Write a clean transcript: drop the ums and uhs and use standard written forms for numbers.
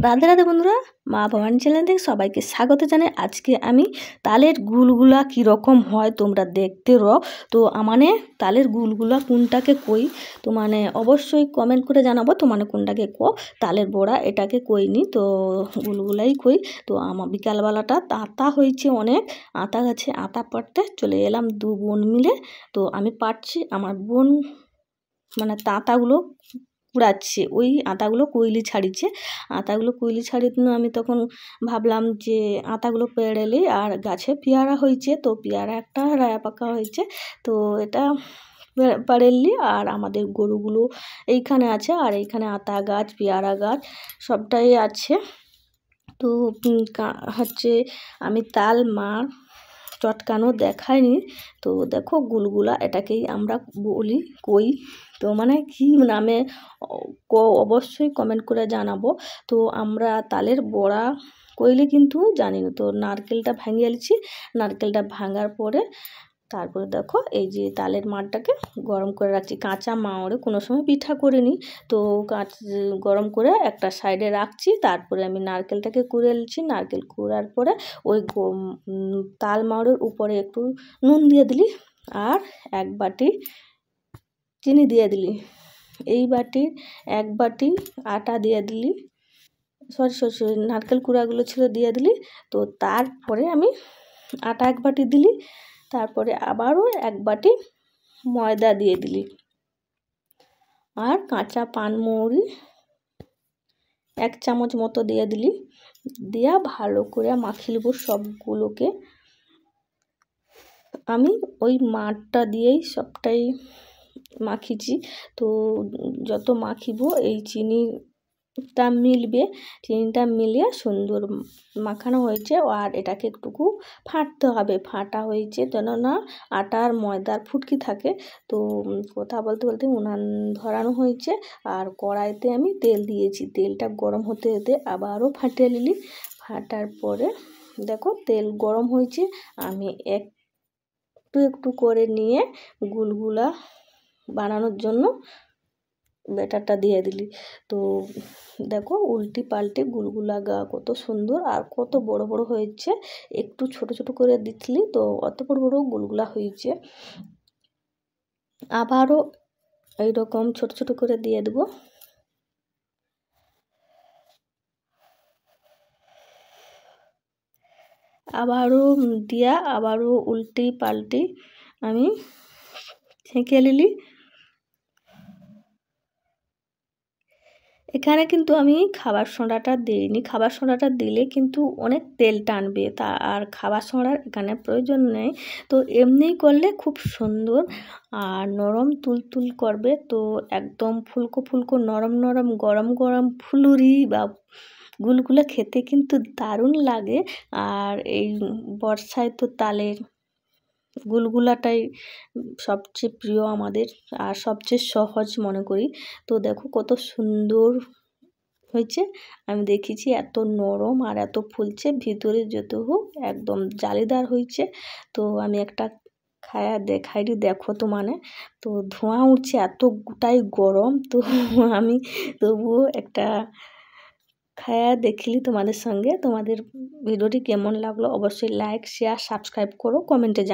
রাধে রাধে বন্ধুরা, মা ভবানী চ্যানেল থেকে সবাইকে স্বাগত জানাই। আজকে আমি তালের গুলগুলা কীরকম হয় তোমরা দেখতে তো মানে তালের গুলগুলা কোনটাকে কই তো মানে অবশ্যই কমেন্ট করে জানাবো তো মানে কোনটাকে তালের বড়া এটাকে কইনি তো গুলগুলাই কই। তো আমার বিকালবেলাটা আতা হয়েছে অনেক, আতা গাছে আতা পাড়তে চলে এলাম দু বোন মিলে। তো আমি পাড়ছি, আমার বোন মানে আতাগুলো কুড়াচ্ছে, ওই আতাগুলো কুইলি ছাড়িয়েছে। আতাগুলো কুইলি ছাড়িয়ে আমি তখন ভাবলাম যে আতাগুলো পেড়েলি আর গাছে পেয়ারা হয়েছে, তো পেয়ারা একটা রায়া পাকা হয়েছে, তো এটা পাড়েলি। আর আমাদের গরুগুলো এইখানে আছে, আর এইখানে আতা গাছ পেয়ারা গাছ সবটাই আছে। তো হচ্ছে আমি তাল মার চটকানো দেখায়নি। তো দেখো গুলগুলা এটাকেই আমরা বলি কই, তো মানে কি নামে অবশ্যই কমেন্ট করে জানাবো। তো আমরা তালের বড়া কইলে কিন্তু জানি না। তো নারকেলটা ভাঙিয়ে নিচ্ছি, নারকেলটা ভাঙার পরে তারপরে দেখো এই যে তালের মাড়টাকে গরম করে রাখছি। কাঁচা মাড়ে কোনো সময় পিঠা করে নিই, তো গরম করে একটা সাইডে রাখছি। তারপরে আমি নারকেলটাকে কুড়ে নিচ্ছি, নারকেল কুড়ার পরে ওই তাল মাড়ের উপরে একটু নুন দিয়ে দিলি আর এক বাটি চিনি দিয়ে দিলি, এই বাটির এক বাটি আটা দিয়ে দিলি, সরি নারকেল কুড়াগুলো ছিল দিয়ে দিলি। তো তারপরে আমি আটা এক বাটি দিলি, তারপরে আবারও এক বাটি ময়দা দিয়ে দিলি আর কাঁচা পানমৌরি 1 চামচ মতো দিয়ে দিলি, দিয়া ভালো করে মাখিয়ে নেব সবগুলোকে। আমি ওই মাঠটা দিয়েই সবটাই মাখিছি। তো যত মাখিব এই চিনিটা মিলবে, চিনিটা মিলিয়ে সুন্দর মাখানো হয়েছে। আর এটাকে একটুকু ফাটতে হবে, ফাটা হয়েছে যেন না আটার ময়দার ফুটকি থাকে। তো কথা বলতে বলতে উনান ধরানো হয়েছে আর কড়াইতে আমি তেল দিয়েছি, তেলটা গরম হতে হতে আবারও ফাটিয়ে নিলি। ফাটার পরে দেখো তেল গরম হয়েছে, আমি একটু একটু করে নিয়ে গুলগুলা বানানোর জন্য ব্যাটারটা দিয়ে দিলি। তো দেখো উল্টি পাল্টে গুলগুলা কত সুন্দর আর কত বড় বড় হয়েছে। একটু ছোট ছোট করে দিচ্ছিলি তো অত বড় বড় গুলগুলা হয়েছে। আবারও এইরকম ছোট ছোট করে দিয়ে দেবো। আবারও দিয়া আবারও উল্টি পাল্টি আমি ছেঁকে নিলি। এখানে কিন্তু আমি খাবার সোডাটা দিইনি, খাবার সোডাটা দিলে কিন্তু অনেক তেল টানবে, তা আর খাবার সোডার এখানে প্রয়োজন নেই। তো এমনিই করলে খুব সুন্দর আর নরম তুলতুল করবে। তো একদম ফুলকো ফুলকো নরম নরম গরম গরম ফুলুরি বা গুলগুলো খেতে কিন্তু দারুণ লাগে। আর এই বর্ষায় তো তালের গুলগুলাটাই সবচেয়ে প্রিয় আমাদের আর সবচেয়ে সহজ মনে করি। তো দেখো কত সুন্দর হয়েছে, আমি দেখেছি এত নরম আর এত ফুলছে, ভিতরে যত হোক একদম জালিদার হয়েছে। তো আমি একটা খায়া দেখাইনি, দেখো তো মানে তো ধোঁয়া উঠছে, এতটাই গরম। তো আমি তবুও একটা খায়া দেখলি তোমাদের সঙ্গে। তোমাদের ভিডিওটি কেমন লাগলো অবশ্যই লাইক শেয়ার সাবস্ক্রাইব করো, কমেন্টে জানাও।